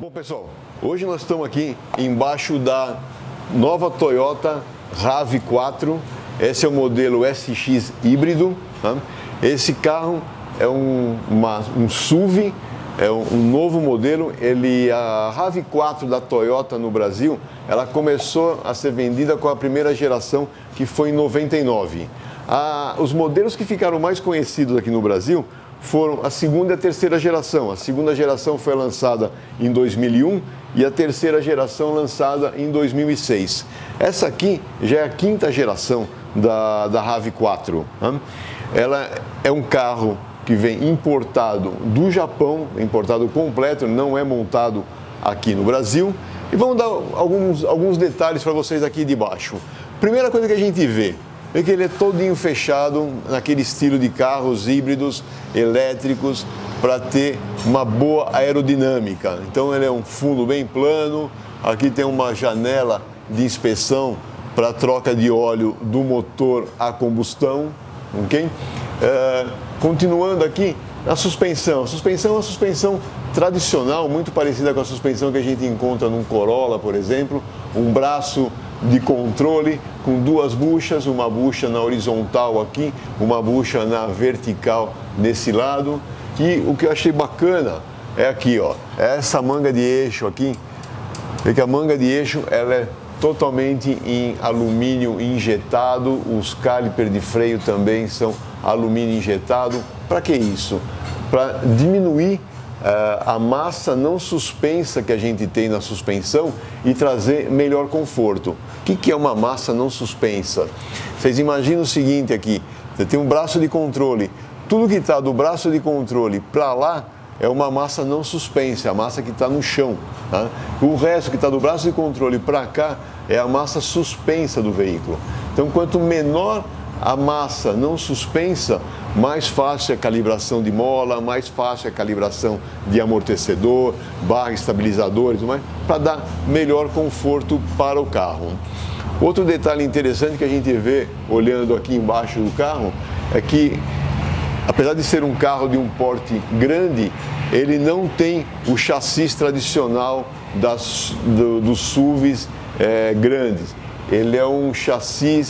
Bom, pessoal, hoje nós estamos aqui embaixo da nova Toyota RAV4. Esse é o modelo SX híbrido. Tá? Esse carro é um SUV, é um novo modelo. A RAV4 da Toyota no Brasil, ela começou a ser vendida com a primeira geração, que foi em 99. Os modelos que ficaram mais conhecidos aqui no Brasil foram a segunda e a terceira geração. A segunda geração foi lançada em 2001 e a terceira geração lançada em 2006. Essa aqui já é a quinta geração da RAV4. Né? Ela é um carro que vem importado do Japão, importado completo, não é montado aqui no Brasil. E vamos dar alguns detalhes para vocês aqui de baixo. Primeira coisa que a gente vê é que ele é todinho fechado naquele estilo de carros híbridos, elétricos, para ter uma boa aerodinâmica. Então ele é um fundo bem plano, aqui tem uma janela de inspeção para troca de óleo do motor a combustão, ok? Continuando aqui, a suspensão. A suspensão é uma suspensão tradicional, muito parecida com a suspensão que a gente encontra num Corolla, por exemplo, um braço de controle com duas buchas, uma bucha na horizontal aqui, uma bucha na vertical nesse lado. E o que eu achei bacana é aqui, ó, essa manga de eixo aqui, vê que a manga de eixo ela é totalmente em alumínio injetado, os calipers de freio também são alumínio injetado. Para que isso? Para diminuir a massa não suspensa que a gente tem na suspensão e trazer melhor conforto. O que é uma massa não suspensa? Vocês imaginam o seguinte aqui, você tem um braço de controle, tudo que está do braço de controle para lá é uma massa não suspensa, a massa que está no chão. Tá? O resto que está do braço de controle para cá é a massa suspensa do veículo. Então, quanto menor a massa não suspensa, mais fácil é a calibração de mola, mais fácil é a calibração de amortecedor, barra estabilizadores, para dar melhor conforto para o carro. Outro detalhe interessante que a gente vê olhando aqui embaixo do carro é que, apesar de ser um carro de um porte grande, ele não tem o chassi tradicional dos SUVs grandes. Ele é um chassi,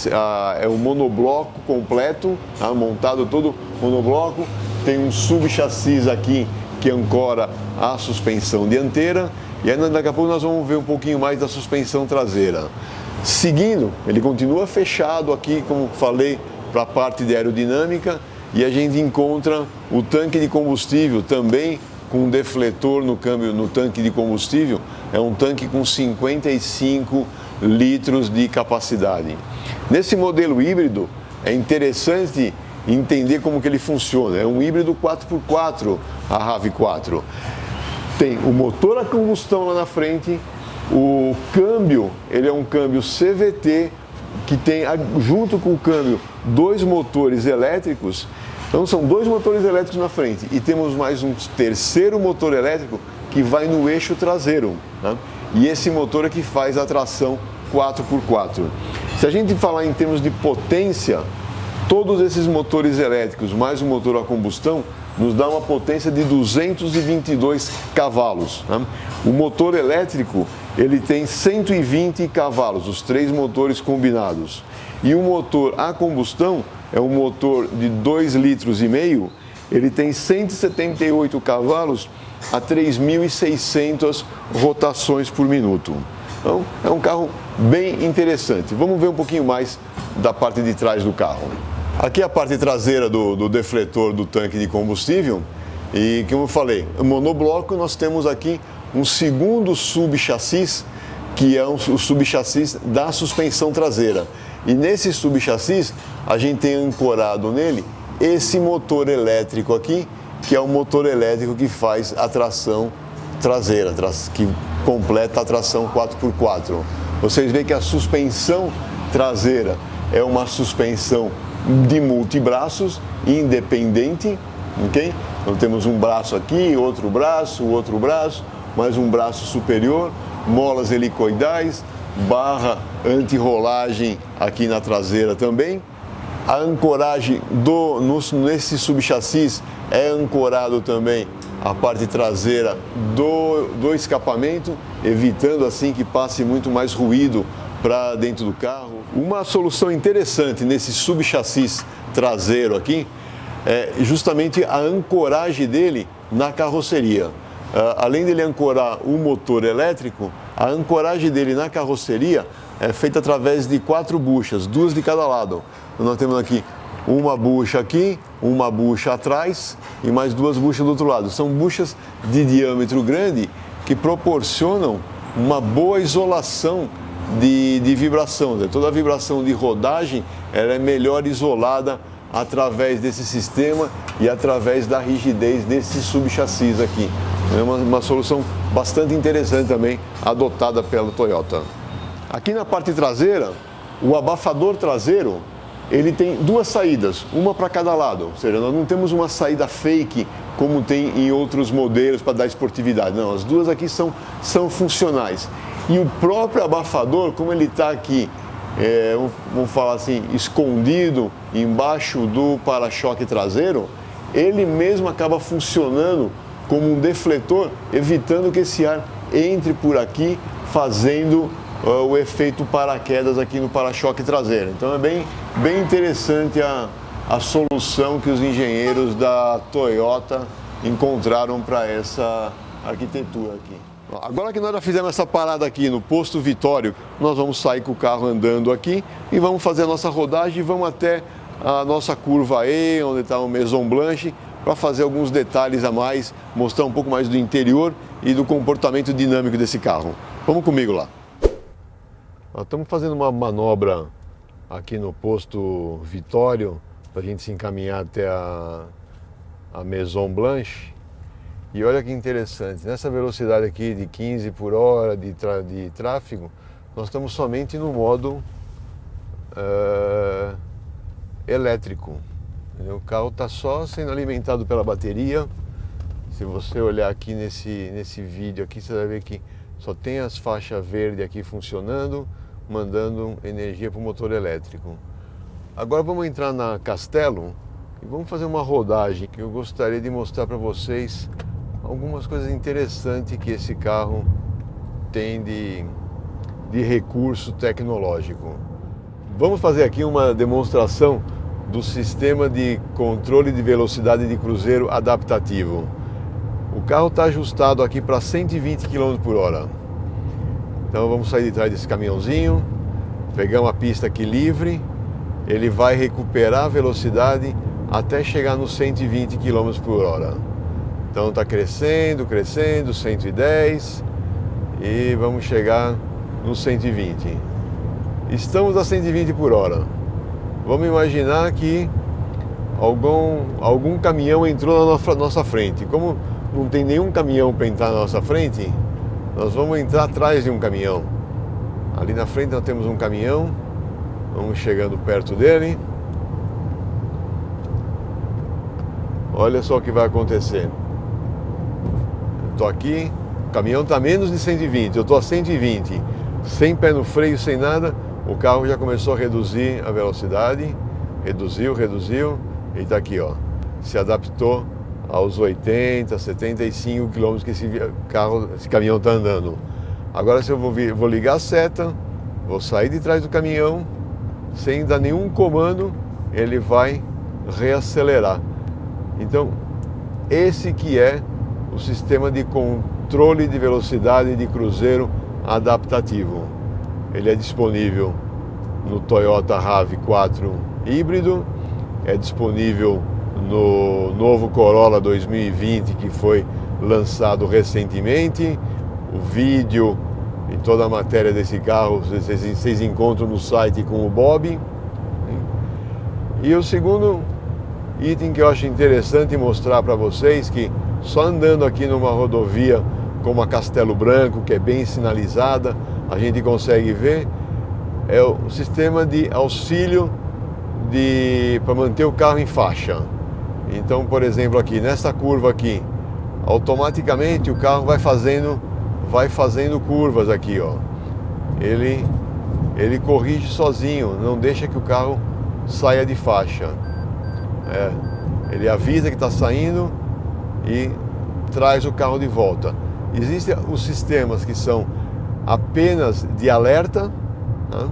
é um monobloco completo, tá? Montado todo monobloco. Tem um subchassi aqui que ancora a suspensão dianteira. E ainda daqui a pouco nós vamos ver um pouquinho mais da suspensão traseira. Seguindo, ele continua fechado aqui, como falei, para a parte de aerodinâmica. E a gente encontra o tanque de combustível também com um defletor no tanque de combustível. É um tanque com 55 litros de capacidade. Nesse modelo híbrido, é interessante entender como que ele funciona. É um híbrido 4x4, a RAV4. Tem o motor a combustão lá na frente, o câmbio, ele é um câmbio CVT, que tem, junto com o câmbio, dois motores elétricos. Então são dois motores elétricos na frente e temos mais um terceiro motor elétrico que vai no eixo traseiro, né? E esse motor é que faz a tração 4x4. Se a gente falar em termos de potência, todos esses motores elétricos mais o motor a combustão nos dá uma potência de 222 cavalos. Né? O motor elétrico ele tem 120 cavalos, os três motores combinados. E o motor a combustão é um motor de 2,5 litros, ele tem 178 cavalos a 3.600 rotações por minuto. Então, é um carro bem interessante. Vamos ver um pouquinho mais da parte de trás do carro. Aqui é a parte traseira do defletor do tanque de combustível. E, como eu falei, no monobloco nós temos aqui um segundo subchassi, que é o subchassi da suspensão traseira. E nesse subchassi, a gente tem ancorado nele esse motor elétrico aqui, que é o motor elétrico que faz a tração traseira, que completa a tração 4x4. Vocês veem que a suspensão traseira é uma suspensão de multibraços, independente, ok? Então temos um braço aqui, outro braço, mais um braço superior, molas helicoidais, barra anti-rolagem aqui na traseira também. A ancoragem nesse subchassi é ancorado também a parte traseira do escapamento, evitando assim que passe muito mais ruído para dentro do carro. Uma solução interessante nesse subchassis traseiro aqui é justamente a ancoragem dele na carroceria. Além dele ancorar o motor elétrico, a ancoragem dele na carroceria é feita através de 4 buchas, 2 de cada lado. Então, nós temos aqui uma bucha aqui, uma bucha atrás e mais 2 buchas do outro lado. São buchas de diâmetro grande que proporcionam uma boa isolação de vibração. Toda a vibração de rodagem ela é melhor isolada através desse sistema e através da rigidez desse subchassis aqui. É uma solução bastante interessante também, adotada pela Toyota. Aqui na parte traseira, o abafador traseiro, ele tem 2 saídas, uma para cada lado. Ou seja, nós não temos uma saída fake como tem em outros modelos para dar esportividade. Não, as 2 aqui são funcionais. E o próprio abafador, como ele está aqui, vamos falar assim, escondido embaixo do para-choque traseiro, ele mesmo acaba funcionando como um defletor, evitando que esse ar entre por aqui, fazendo o efeito paraquedas aqui no para-choque traseiro. Então é bem interessante a solução que os engenheiros da Toyota encontraram para essa arquitetura aqui. Agora que nós já fizemos essa parada aqui no posto Vitório, nós vamos sair com o carro andando aqui e vamos fazer a nossa rodagem e vamos até a nossa curva E, onde está o Maison Blanche, para fazer alguns detalhes a mais, mostrar um pouco mais do interior e do comportamento dinâmico desse carro. Vamos comigo lá. Nós estamos fazendo uma manobra aqui no posto Vitório para a gente se encaminhar até a Maison Blanche. E olha que interessante, nessa velocidade aqui de 15 por hora de tráfego, nós estamos somente no modo elétrico. O carro está só sendo alimentado pela bateria. Se você olhar aqui nesse vídeo aqui, você vai ver que só tem as faixas verdes aqui funcionando, mandando energia para o motor elétrico. Agora vamos entrar na Castello e vamos fazer uma rodagem que eu gostaria de mostrar para vocês algumas coisas interessantes que esse carro tem de recurso tecnológico. Vamos fazer aqui uma demonstração do sistema de controle de velocidade de cruzeiro adaptativo. O carro está ajustado aqui para 120 km por hora. Então vamos sair de trás desse caminhãozinho, pegar uma pista aqui livre, ele vai recuperar a velocidade até chegar nos 120 km por hora. Então está crescendo, 110 e vamos chegar nos 120. Estamos a 120 por hora. Vamos imaginar que algum caminhão entrou na nossa frente. Como não tem nenhum caminhão para entrar na nossa frente, nós vamos entrar atrás de um caminhão. Ali na frente nós temos um caminhão, vamos chegando perto dele. Olha só o que vai acontecer. Eu estou aqui, o caminhão está menos de 120, eu estou a 120, sem pé no freio, sem nada. O carro já começou a reduzir a velocidade, reduziu, e está aqui, ó, se adaptou aos 80, 75 km que esse caminhão está andando. Agora se eu vou ligar a seta, vou sair de trás do caminhão, sem dar nenhum comando, ele vai reacelerar. Então, esse que é o sistema de controle de velocidade de cruzeiro adaptativo. Ele é disponível no Toyota RAV4 híbrido, é disponível no novo Corolla 2020 que foi lançado recentemente. O vídeo e toda a matéria desse carro vocês encontram no site com o Bob. E o segundo item que eu acho interessante mostrar para vocês, que só andando aqui numa rodovia como a Castelo Branco, que é bem sinalizada, a gente consegue ver, é o sistema de auxílio para manter o carro em faixa. Então, por exemplo, aqui nessa curva aqui, automaticamente o carro vai fazendo curvas aqui, ó. Ele corrige sozinho, não deixa que o carro saia de faixa. Ele avisa que está saindo e traz o carro de volta. Existem os sistemas que são apenas de alerta, né?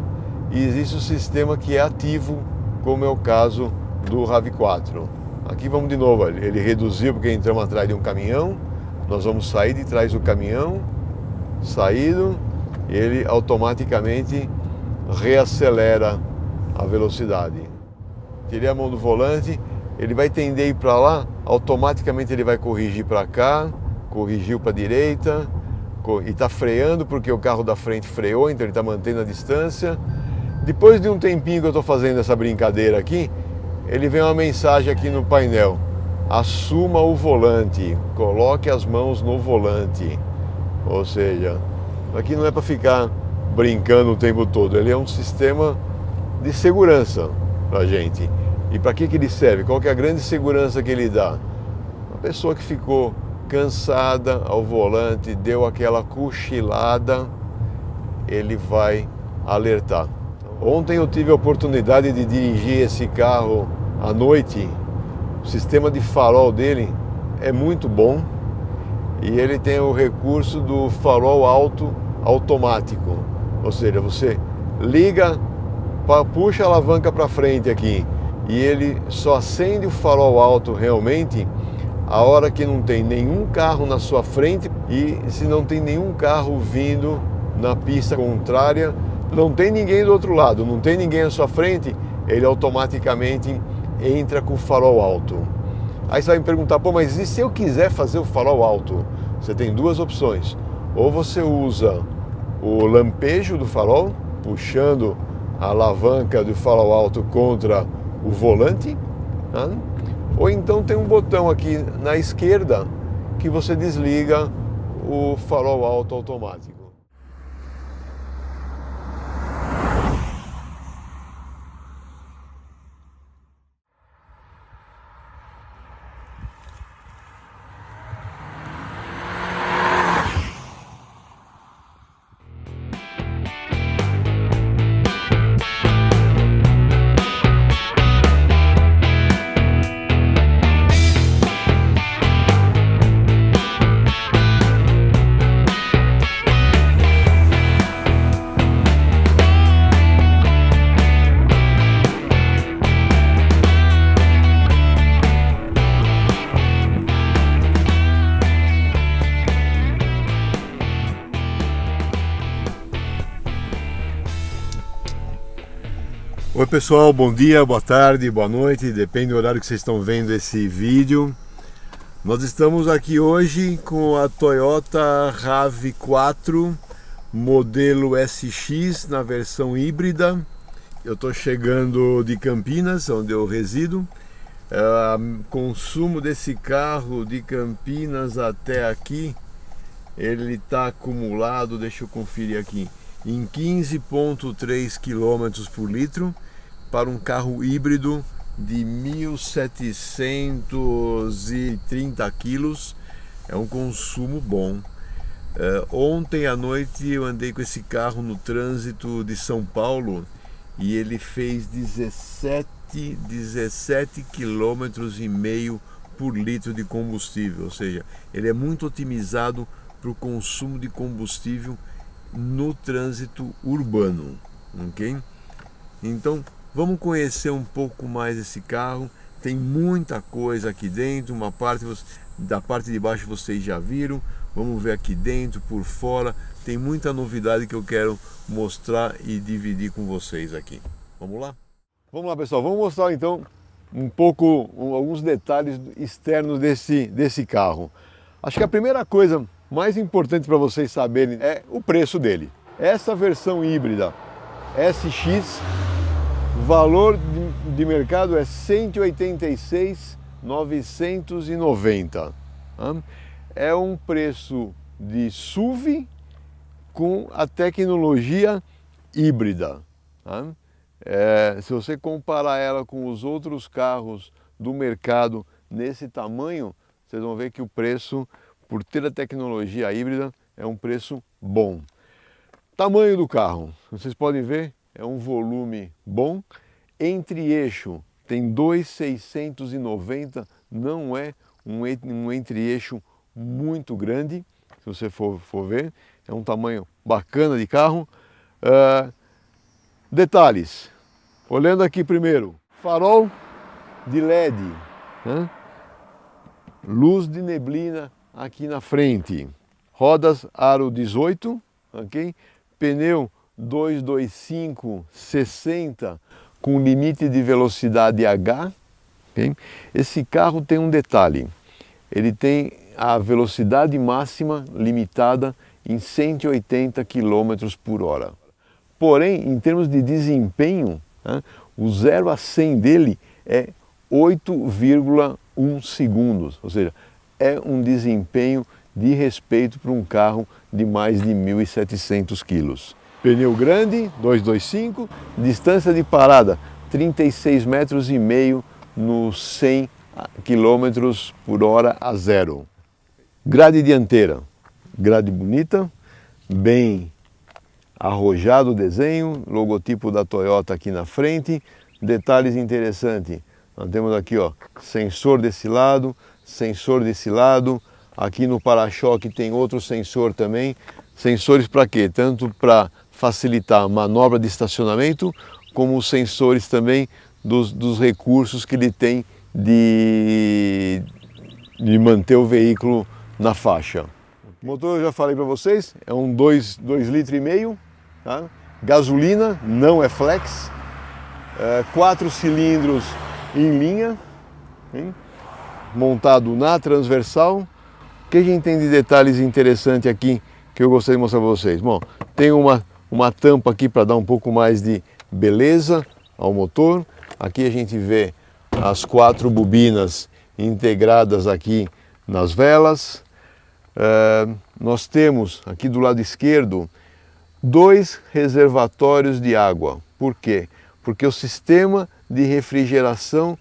E existe o sistema que é ativo, como é o caso do RAV4. Aqui vamos de novo, ele reduziu porque entramos atrás de um caminhão, nós vamos sair de trás do caminhão, saído, ele automaticamente reacelera a velocidade. Tirei a mão do volante, ele vai tender a ir para lá, automaticamente ele vai corrigir para cá, corrigiu para a direita, e está freando porque o carro da frente freou, então ele está mantendo a distância. Depois de um tempinho que eu estou fazendo essa brincadeira aqui, ele vem uma mensagem aqui no painel: assuma o volante, coloque as mãos no volante. Ou seja, aqui não é para ficar brincando o tempo todo, ele é um sistema de segurança para a gente. E para que ele serve? Qual que é a grande segurança que ele dá? Uma pessoa que ficou cansada ao volante, deu aquela cochilada, ele vai alertar. Ontem eu tive a oportunidade de dirigir esse carro à noite. O sistema de farol dele é muito bom e ele tem o recurso do farol alto automático. Ou seja, você liga, puxa a alavanca para frente aqui e ele só acende o farol alto realmente a hora que não tem nenhum carro na sua frente e se não tem nenhum carro vindo na pista contrária, não tem ninguém do outro lado, não tem ninguém à sua frente, ele automaticamente entra com o farol alto. Aí você vai me perguntar, pô, mas e se eu quiser fazer o farol alto? Você tem duas opções. Ou você usa o lampejo do farol, puxando a alavanca do farol alto contra o volante, né? Ou então tem um botão aqui na esquerda que você desliga o farol alto automático. Oi pessoal, bom dia, boa tarde, boa noite, depende do horário que vocês estão vendo esse vídeo. Nós estamos aqui hoje com a Toyota RAV4 modelo SX na versão híbrida. Eu estou chegando de Campinas, onde eu resido. O consumo desse carro de Campinas até aqui, ele está acumulado, deixa eu conferir aqui, em 15,3 km por litro para um carro híbrido de 1.730 quilos. É um consumo bom. Ontem à noite eu andei com esse carro no trânsito de São Paulo e ele fez 17,5 km por litro de combustível, ou seja, ele é muito otimizado para o consumo de combustível no trânsito urbano, ok? Então vamos conhecer um pouco mais esse carro. Tem muita coisa aqui dentro, uma parte da parte de baixo vocês já viram. Vamos ver aqui dentro, por fora, tem muita novidade que eu quero mostrar e dividir com vocês aqui. Vamos lá? Vamos lá pessoal, vamos mostrar então um pouco, alguns detalhes externos desse carro. Acho que a primeira coisa mais importante para vocês saberem é o preço dele. Essa versão híbrida SX, o valor de mercado é R$ 186.990. É um preço de SUV com a tecnologia híbrida. Se você comparar ela com os outros carros do mercado nesse tamanho, vocês vão ver que o preço, por ter a tecnologia híbrida, é um preço bom. Tamanho do carro, vocês podem ver, é um volume bom. Entre eixo tem 2.690, não é um entre-eixo muito grande, se você for ver, é um tamanho bacana de carro. Detalhes, olhando aqui primeiro, farol de LED, né? Luz de neblina aqui na frente, rodas aro 18, ok? Pneu 225 60 com limite de velocidade H. Okay? Esse carro tem um detalhe, ele tem a velocidade máxima limitada em 180 km por hora. Porém, em termos de desempenho, né, o 0 a 100 dele é 8,1 segundos, ou seja, é um desempenho de respeito para um carro de mais de 1.700 quilos. Pneu grande, 225, distância de parada 36,5 metros no 100 km por hora a 0. Grade dianteira, grade bonita, bem arrojado o desenho, logotipo da Toyota aqui na frente. Detalhes interessantes, nós temos aqui ó, sensor desse lado, sensor desse lado, aqui no para-choque tem outro sensor também. Sensores para quê? Tanto para facilitar a manobra de estacionamento, como os sensores também dos recursos que ele tem de manter o veículo na faixa. O motor eu já falei para vocês, é um 2,5 litros, tá? Gasolina, não é flex, 4 cilindros em linha, hein? Montado na transversal. O que a gente tem de detalhes interessantes aqui que eu gostaria de mostrar para vocês? Bom, tem uma tampa aqui para dar um pouco mais de beleza ao motor. Aqui a gente vê as 4 bobinas integradas aqui nas velas. Nós temos aqui do lado esquerdo 2 reservatórios de água. Por quê? Porque o sistema de refrigeração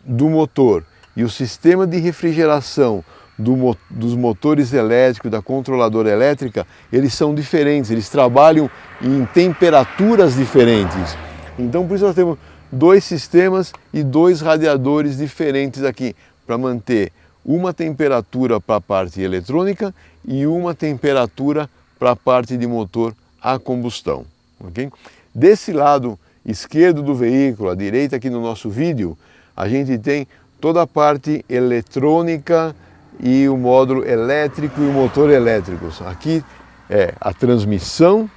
do motor e o sistema de refrigeração dos motores elétricos, da controladora elétrica, eles são diferentes, eles trabalham em temperaturas diferentes. Então por isso nós temos 2 sistemas e 2 radiadores diferentes aqui, para manter uma temperatura para a parte eletrônica e uma temperatura para a parte de motor a combustão. Okay? Desse lado esquerdo do veículo, à direita aqui no nosso vídeo, a gente tem toda a parte eletrônica e o módulo elétrico e o motor elétricos. Aqui é a transmissão,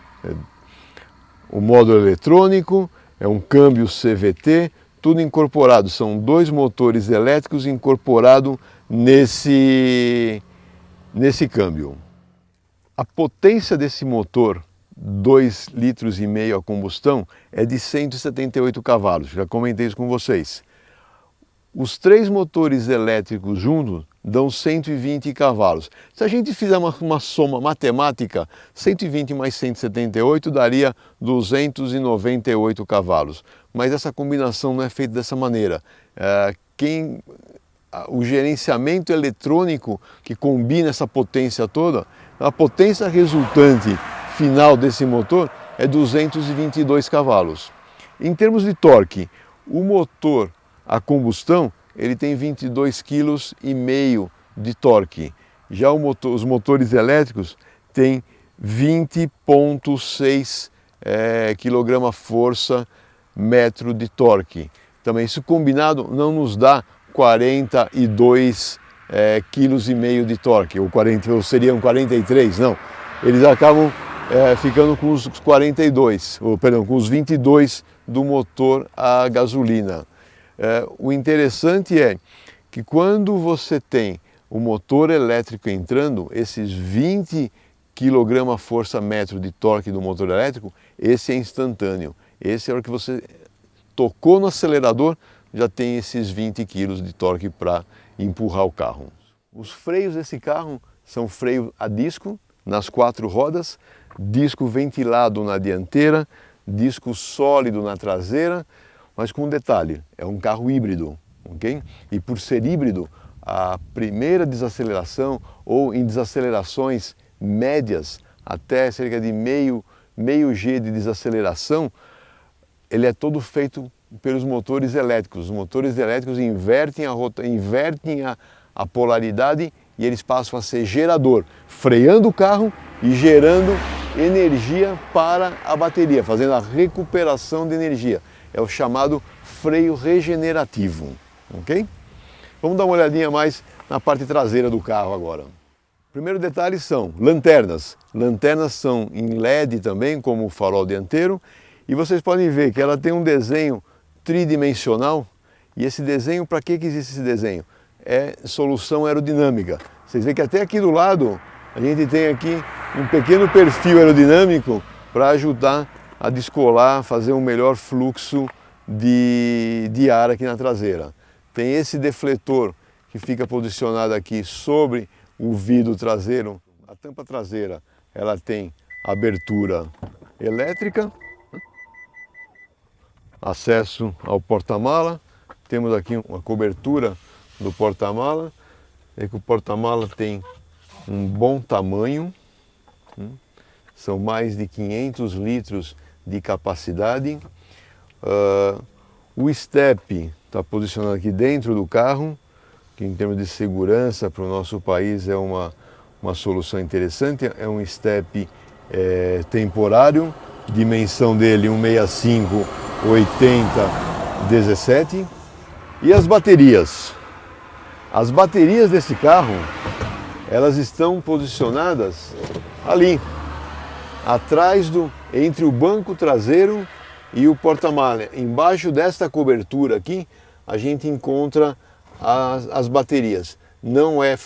o módulo eletrônico, é um câmbio CVT, tudo incorporado. São 2 motores elétricos incorporados nesse câmbio. A potência desse motor 2,5 litros a combustão é de 178 cavalos, já comentei isso com vocês. Os 3 motores elétricos juntos dão 120 cavalos. Se a gente fizer uma soma matemática, 120 mais 178 daria 298 cavalos. Mas essa combinação não é feita dessa maneira. O gerenciamento eletrônico que combina essa potência toda, a potência resultante final desse motor é 222 cavalos. Em termos de torque, o motor a combustão ele tem 22,5 kg de torque. Já os motores elétricos têm 20,6 kgfm metro de torque. Também isso combinado não nos dá 42,5 kg de torque, ou seriam 43, não. Eles acabam ficando com os 42, com os 22 do motor a gasolina. O interessante é que quando você tem o motor elétrico entrando, esses 20 kgfm de torque do motor elétrico, esse é instantâneo. Esse é a hora que você tocou no acelerador, já tem esses 20 kg de torque para empurrar o carro. Os freios desse carro são freio a disco nas 4 rodas, disco ventilado na dianteira, disco sólido na traseira, mas com um detalhe, é um carro híbrido, ok? E por ser híbrido, a primeira desaceleração ou em desacelerações médias, até cerca de meio G de desaceleração, ele é todo feito pelos motores elétricos. Os motores elétricos invertem a polaridade e eles passam a ser gerador, freando o carro e gerando energia para a bateria, fazendo a recuperação de energia. É o chamado freio regenerativo, ok? Vamos dar uma olhadinha mais na parte traseira do carro agora. Primeiro detalhe são lanternas. Lanternas são em LED também, como o farol dianteiro, e vocês podem ver que ela tem um desenho tridimensional. E esse desenho, para que existe esse desenho? É solução aerodinâmica. Vocês veem que até aqui do lado a gente tem aqui um pequeno perfil aerodinâmico para ajudar a descolar, fazer um melhor fluxo de ar aqui na traseira. Tem esse defletor que fica posicionado aqui sobre o vidro traseiro. A tampa traseira ela tem abertura elétrica, acesso ao porta-mala. Temos aqui uma cobertura do porta-mala. É que o porta-mala tem um bom tamanho, são mais de 500 litros de capacidade. O step está posicionado aqui dentro do carro, que em termos de segurança para o nosso país é uma solução interessante. É um step temporário, dimensão dele 165 80 17. E as baterias? As baterias desse carro, elas estão posicionadas ali, atrás entre o banco traseiro e o porta-mala. Embaixo desta cobertura aqui, a gente encontra as baterias. Não é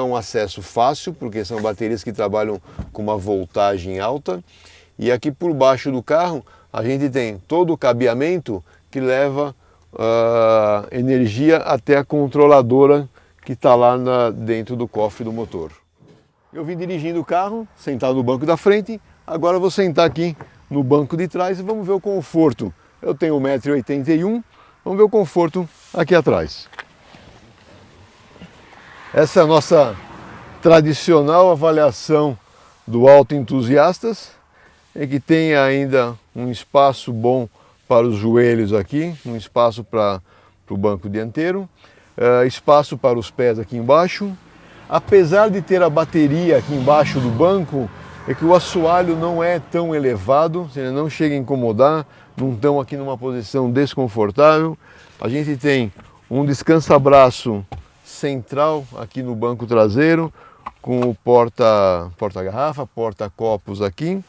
um acesso fácil, porque são baterias que trabalham com uma voltagem alta. E aqui por baixo do carro, a gente tem todo o cabeamento que leva energia até a controladora que está lá dentro do cofre do motor. Eu vim dirigindo o carro, sentado no banco da frente, agora eu vou sentar aqui no banco de trás e vamos ver o conforto. Eu tenho 1,81 m, vamos ver o conforto aqui atrás. Essa é a nossa tradicional avaliação do Auto Entusiastas, que tem ainda um espaço bom para os joelhos aqui, um espaço para o banco dianteiro, espaço para os pés aqui embaixo. Apesar de ter a bateria aqui embaixo do banco, é que o assoalho não é tão elevado, ele não chega a incomodar, não estão aqui numa posição desconfortável. A gente tem um descansa-braço central aqui no banco traseiro, com o porta-garrafa, porta-copos aqui.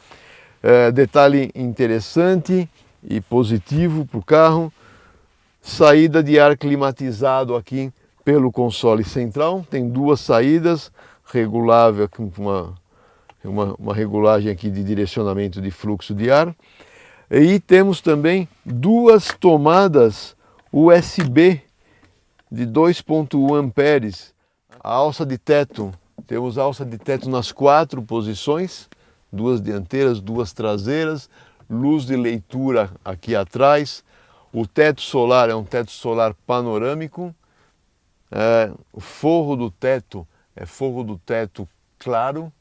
Detalhe interessante e positivo para o carro, saída de ar climatizado aqui pelo console central. Tem duas saídas, regulável com uma regulagem aqui de direcionamento de fluxo de ar. E temos também duas tomadas USB de 2.1 amperes. A alça de teto, temos alça de teto nas 4 posições, duas dianteiras, duas traseiras, luz de leitura aqui atrás. O teto solar é um teto solar panorâmico. O forro do teto é forro do teto claro,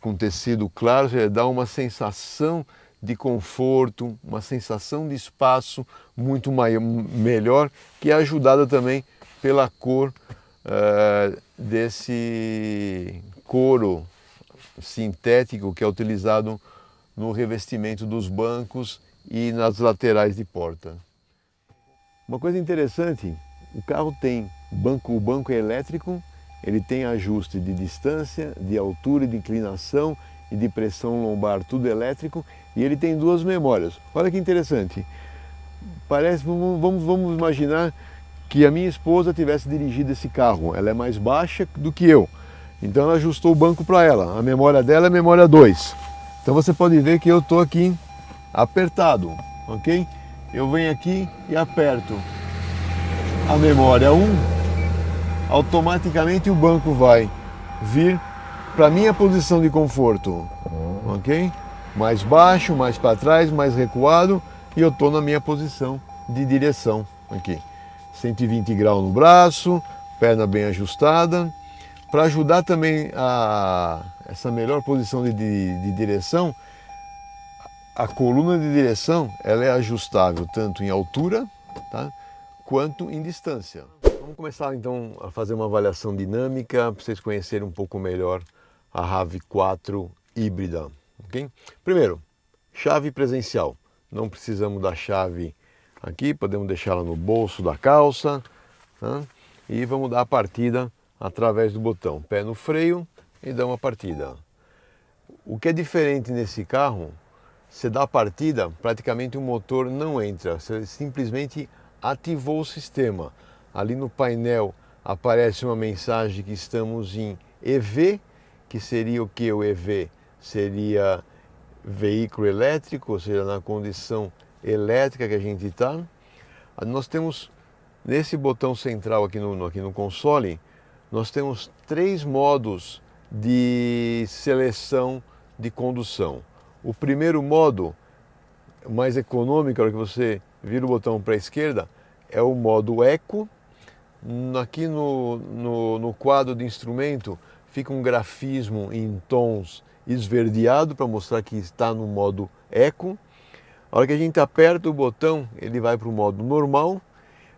com tecido claro, dá uma sensação de conforto, uma sensação de espaço muito melhor, que é ajudada também pela cor desse couro sintético que é utilizado no revestimento dos bancos e nas laterais de porta. Uma coisa interessante, o carro tem o banco é elétrico, ele tem ajuste de distância, de altura e de inclinação e de pressão lombar, tudo elétrico, e ele tem duas memórias. Olha que interessante, vamos imaginar que a minha esposa tivesse dirigido esse carro, ela é mais baixa do que eu, então ela ajustou o banco para ela, a memória dela é a memória 2. Então você pode ver que eu estou aqui apertado, ok? Eu venho aqui e aperto a memória 1, automaticamente o banco vai vir para a minha posição de conforto, ok? Mais baixo, mais para trás, mais recuado, e eu estou na minha posição de direção aqui. 120 graus no braço, perna bem ajustada. Para ajudar também essa melhor posição de direção, a coluna de direção ela é ajustável tanto em altura, tá, quanto em distância. Vamos Vamos começar então a fazer uma avaliação dinâmica para vocês conhecerem um pouco melhor a RAV4 híbrida. Okay? Primeiro, chave presencial. Não precisamos da chave aqui, podemos deixá-la no bolso da calça, tá? E vamos dar a partida através do botão. Pé no freio e dá uma partida. O que é diferente nesse carro, você dá a partida, praticamente o motor não entra, você simplesmente ativou o sistema. Ali no painel aparece uma mensagem que estamos em EV, que seria o que? O EV seria veículo elétrico, ou seja, na condição elétrica que a gente está. Nós temos, nesse botão central aqui no console, nós temos 3 modos de seleção de condução. O primeiro modo, mais econômico, a hora que você vira o botão para a esquerda, é o modo Eco. Aqui no quadro de instrumento fica um grafismo em tons esverdeado para mostrar que está no modo Eco. A hora que a gente aperta o botão, ele vai para o modo normal.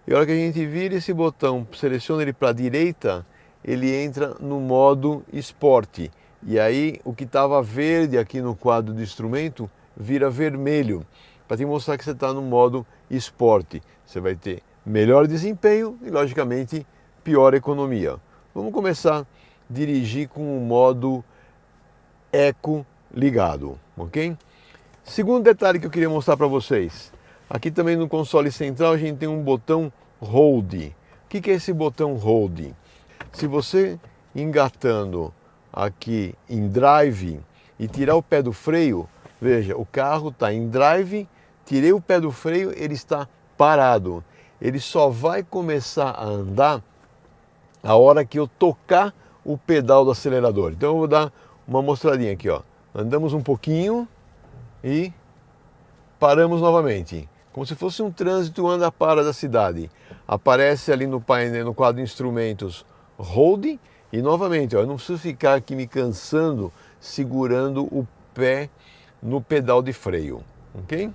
E a hora que a gente vira esse botão, seleciona ele para a direita, ele entra no modo Sport. E aí o que estava verde aqui no quadro de instrumento vira vermelho, para te mostrar que você está no modo Sport. Você vai ter melhor desempenho e, logicamente, pior economia. Vamos começar a dirigir com o modo Eco ligado, ok? Segundo detalhe que eu queria mostrar para vocês. Aqui também no console central a gente tem um botão Hold. O que é esse botão Hold? Se você engatando aqui em Drive e tirar o pé do freio, veja, o carro está em Drive, tirei o pé do freio, ele está parado. Ele só vai começar a andar a hora que eu tocar o pedal do acelerador. Então eu vou dar uma mostradinha aqui, ó. Andamos um pouquinho e paramos novamente. Como se fosse um trânsito anda-para da cidade. Aparece ali no painel, no quadro de instrumentos, Hold. E novamente, ó, eu não preciso ficar aqui me cansando segurando o pé no pedal de freio. Ok?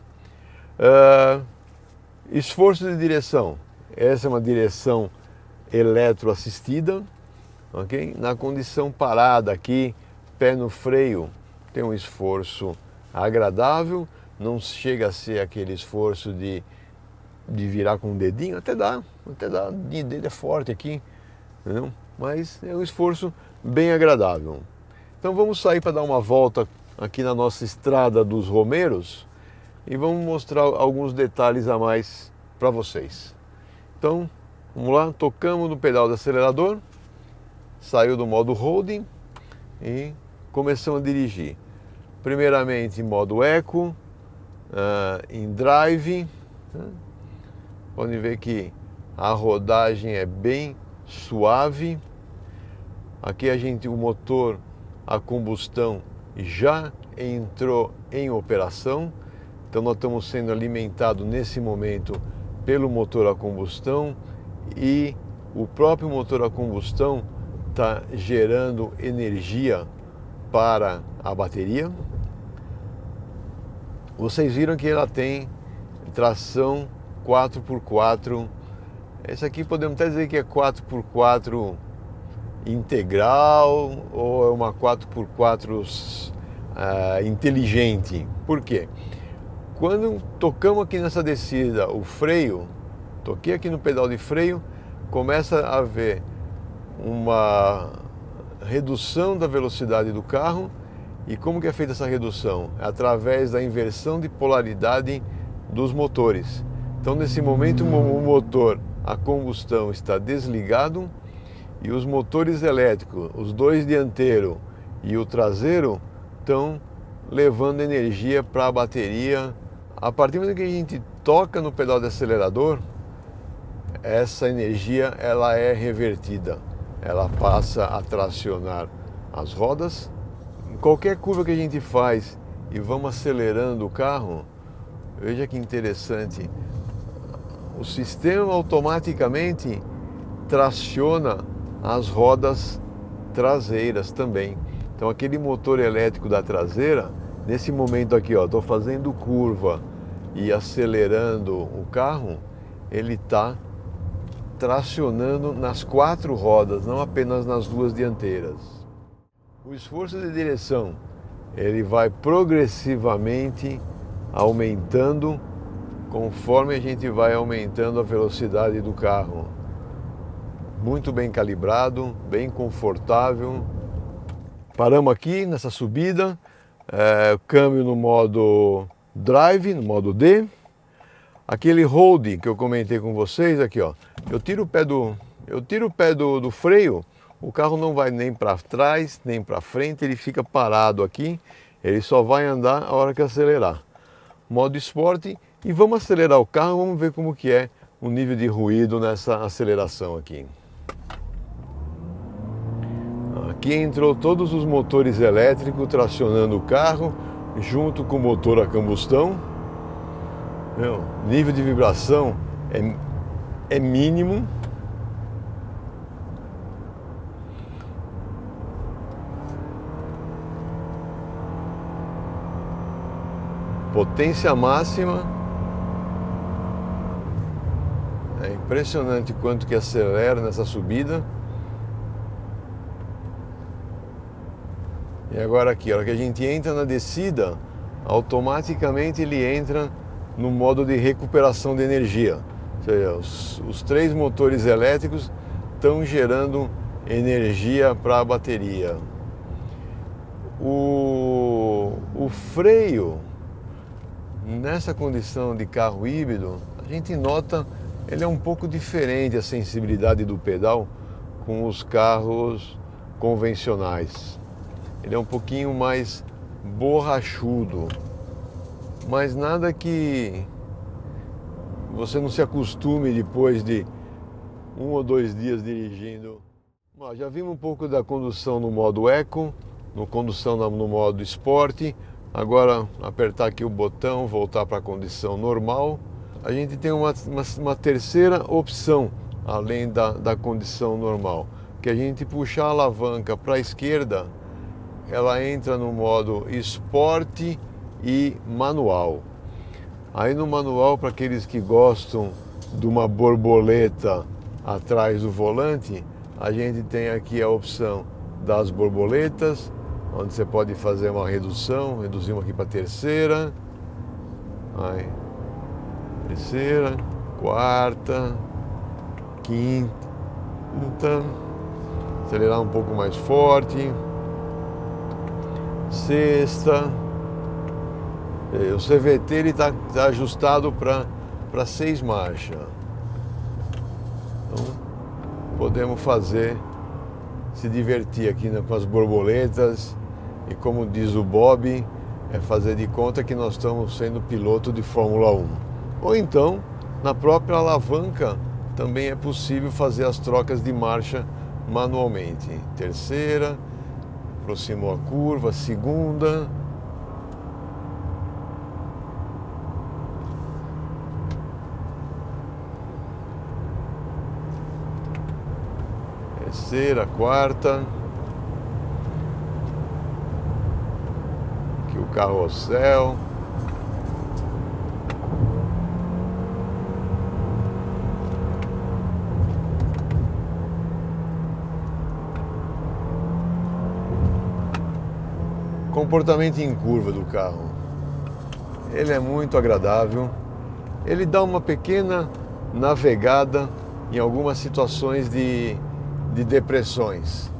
Esforço de direção. Essa é uma direção eletroassistida. Okay? Na condição parada aqui, pé no freio, tem um esforço agradável. Não chega a ser aquele esforço de virar com o dedinho. Até dá. O dedo é forte aqui. Entendeu? Mas é um esforço bem agradável. Então vamos sair para dar uma volta aqui na nossa estrada dos Romeiros e vamos mostrar alguns detalhes a mais para vocês. Então, vamos lá, tocamos no pedal do acelerador, saiu do modo Holding e começamos a dirigir. Primeiramente em modo Eco, em Drive. Podem ver que a rodagem é bem suave. Aqui o motor a combustão já entrou em operação. Então nós estamos sendo alimentados nesse momento pelo motor a combustão e o próprio motor a combustão está gerando energia para a bateria. Vocês viram que ela tem tração 4x4. Esse aqui podemos até dizer que é 4x4 integral ou é uma 4x4 inteligente. Por quê? Quando tocamos aqui nessa descida o freio, toquei aqui no pedal de freio, começa a haver uma redução da velocidade do carro. E como que é feita essa redução? É através da inversão de polaridade dos motores. Então nesse momento o motor a combustão está desligado e os motores elétricos, os dois dianteiros e o traseiro, estão levando energia para a bateria. A partir do momento que a gente toca no pedal de acelerador, essa energia ela é revertida, ela passa a tracionar as rodas. Em qualquer curva que a gente faz e vamos acelerando o carro, veja que interessante, o sistema automaticamente traciona as rodas traseiras também. Então aquele motor elétrico da traseira, nesse momento aqui, ó, estou fazendo curva e acelerando o carro, ele está tracionando nas 4 rodas, não apenas nas 2 dianteiras. O esforço de direção, ele vai progressivamente aumentando conforme a gente vai aumentando a velocidade do carro. Muito bem calibrado, bem confortável. Paramos aqui nessa subida, câmbio no modo Drive, no modo D. Aquele hold que eu comentei com vocês aqui, ó. Eu tiro o pé do freio, o carro não vai nem para trás, nem para frente, ele fica parado aqui, ele só vai andar a hora que acelerar. Modo esporte, e vamos acelerar o carro, vamos ver como que é o nível de ruído nessa aceleração aqui. Aqui entrou todos os motores elétricos tracionando o carro, junto com o motor a combustão. O nível de vibração é mínimo. Potência máxima. É impressionante quanto que acelera nessa subida. E agora aqui, a hora que a gente entra na descida, automaticamente ele entra no modo de recuperação de energia. Ou seja, os 3 motores elétricos estão gerando energia para a bateria. O freio, nessa condição de carro híbrido, a gente nota ele é um pouco diferente a sensibilidade do pedal com os carros convencionais. Ele é um pouquinho mais borrachudo, mas nada que você não se acostume depois de 1 ou 2 dias dirigindo. Bom, já vimos um pouco da condução no modo Eco, condução no modo Sport. Agora apertar aqui o botão, voltar para a condição normal. A gente tem uma terceira opção, além da condição normal, que a gente puxar a alavanca para a esquerda, ela entra no modo Sport e Manual. Aí no manual, para aqueles que gostam de uma borboleta atrás do volante, a gente tem aqui a opção das borboletas, onde você pode fazer uma redução, reduzimos aqui para terceira, aí, terceira, quarta, quinta, acelerar um pouco mais forte, sexta. O CVT ele tá ajustado para 6 marchas. Então podemos se divertir aqui, né, com as borboletas, e como diz o Bob, é fazer de conta que nós estamos sendo piloto de Fórmula 1. Ou então, na própria alavanca, também é possível fazer as trocas de marcha manualmente. Terceira, aproximou a curva, segunda. Terceira, quarta. Aqui o carrossel. Comportamento em curva do carro. Ele é muito agradável. Ele dá uma pequena navegada em algumas situações de depressões.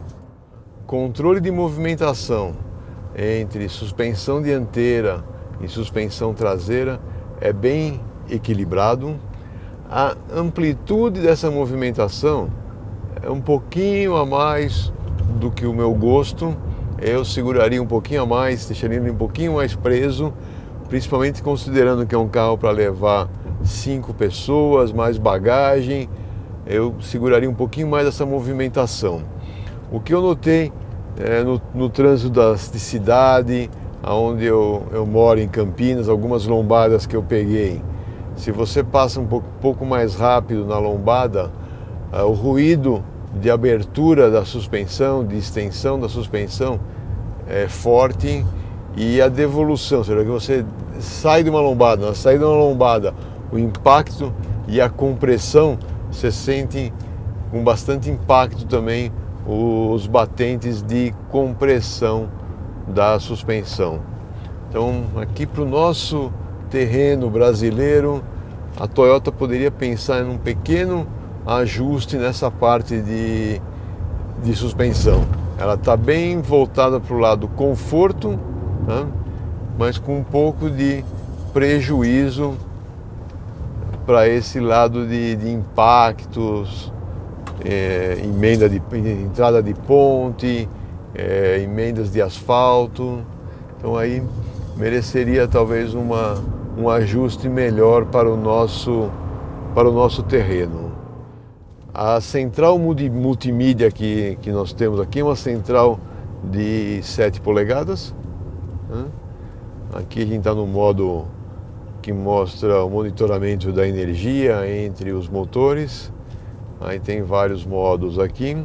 Controle de movimentação entre suspensão dianteira e suspensão traseira é bem equilibrado. A amplitude dessa movimentação é um pouquinho a mais do que o meu gosto. Eu seguraria um pouquinho a mais, deixaria ele um pouquinho mais preso, principalmente considerando que é um carro para levar 5 pessoas, mais bagagem. Eu seguraria um pouquinho mais essa movimentação. O que eu notei no trânsito de cidade, onde eu moro em Campinas, algumas lombadas que eu peguei, se você passa um pouco mais rápido na lombada, o ruído de abertura da suspensão, de extensão da suspensão é forte, e a devolução, ou seja, que você sai de uma lombada, na saída de uma lombada, o impacto e a compressão você sente com bastante impacto também os batentes de compressão da suspensão. Então, aqui para o nosso terreno brasileiro, a Toyota poderia pensar em um pequeno ajuste nessa parte de suspensão. Ela está bem voltada para o lado conforto, né? Mas com um pouco de prejuízo para esse lado de impactos, entrada de ponte, emendas de asfalto. Então aí mereceria talvez um ajuste melhor para o nosso terreno. A central multimídia que nós temos aqui é uma central de 7 polegadas. Né? Aqui a gente está no modo que mostra o monitoramento da energia entre os motores. Aí tem vários modos aqui.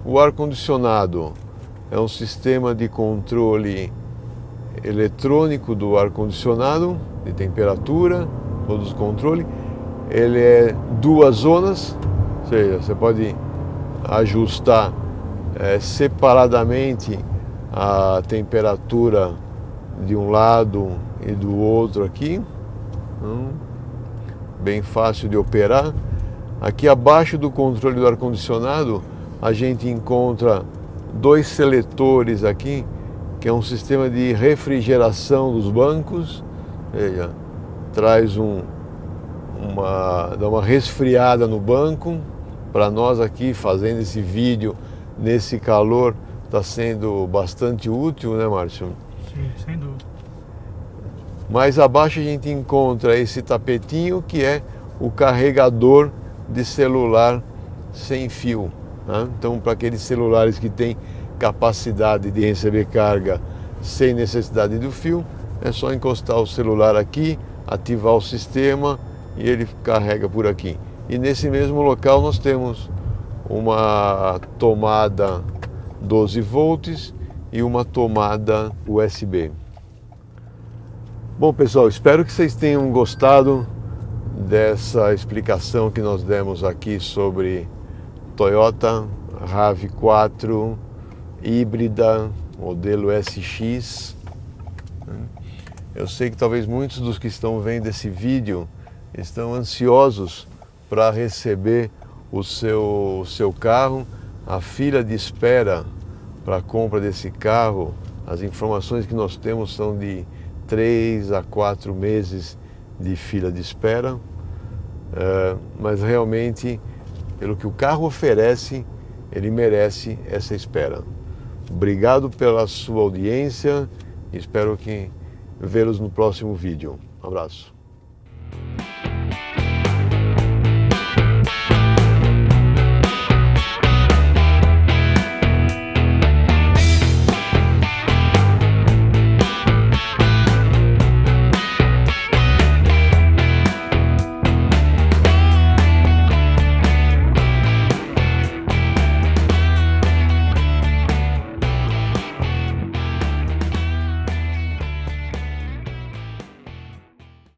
O ar-condicionado é um sistema de controle eletrônico do ar-condicionado, de temperatura, todos os controles. Ele é 2 zonas, ou seja, você pode ajustar separadamente a temperatura de um lado e do outro aqui. Bem fácil de operar. Aqui abaixo do controle do ar-condicionado a gente encontra 2 seletores aqui, que é um sistema de refrigeração dos bancos, ou seja, traz dá uma resfriada no banco. Para nós aqui fazendo esse vídeo nesse calor está sendo bastante útil, né, Márcio? Sim, sem dúvida. Mais abaixo a gente encontra esse tapetinho que é o carregador de celular sem fio, né? Então, para aqueles celulares que têm capacidade de receber carga sem necessidade do fio, é só encostar o celular aqui, ativar o sistema e ele carrega por aqui. E nesse mesmo local nós temos uma tomada 12 volts e uma tomada USB. Bom, pessoal, espero que vocês tenham gostado dessa explicação que nós demos aqui sobre Toyota RAV4 híbrida, modelo SX. Eu sei que talvez muitos dos que estão vendo esse vídeo estão ansiosos para receber o seu carro. A fila de espera para a compra desse carro, as informações que nós temos são de 3 a 4 meses de fila de espera, mas realmente, pelo que o carro oferece, ele merece essa espera. Obrigado pela sua audiência e espero vê-los no próximo vídeo. Um abraço.